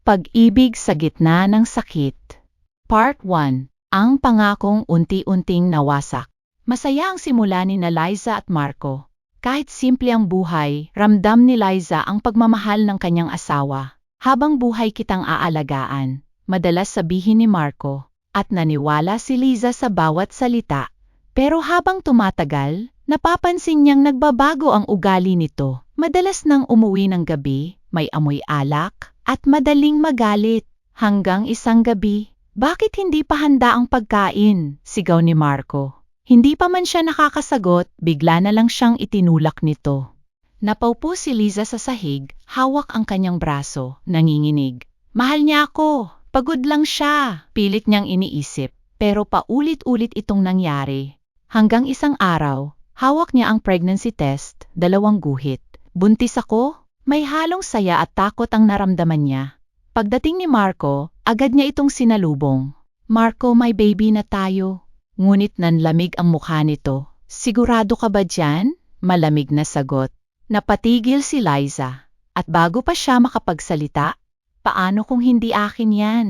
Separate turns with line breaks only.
Pag-ibig sa gitna ng sakit. Part 1. Ang pangakong unti-unting nawasak. Masaya ang simula ni Liza at Marco. Kahit simple ang buhay, ramdam ni Liza ang pagmamahal ng kanyang asawa. Habang buhay kitang aalagaan, madalas sabihin ni Marco, at naniwala si Liza sa bawat salita. Pero habang tumatagal, napapansin niyang nagbabago ang ugali nito. Madalas nang umuwi ng gabi, may amoy alak, at madaling magalit. Hanggang isang gabi, bakit hindi pa handa ang pagkain? Sigaw ni Marco. Hindi pa man siya nakakasagot, bigla na lang siyang itinulak nito. Napaupo si Liza sa sahig, hawak ang kanyang braso, nanginginig. Mahal niya ako, pagod lang siya, pilit niyang iniisip. Pero paulit-ulit itong nangyari. Hanggang isang araw, hawak niya ang pregnancy test, 2 guhit. Buntis ako? May halong saya at takot ang naramdaman niya. Pagdating ni Marco, agad niya itong sinalubong. Marco, may baby na tayo. Ngunit nanlamig ang mukha nito. Sigurado ka ba dyan? Malamig na sagot. Napatigil si Liza. At bago pa siya makapagsalita, paano kung hindi akin yan?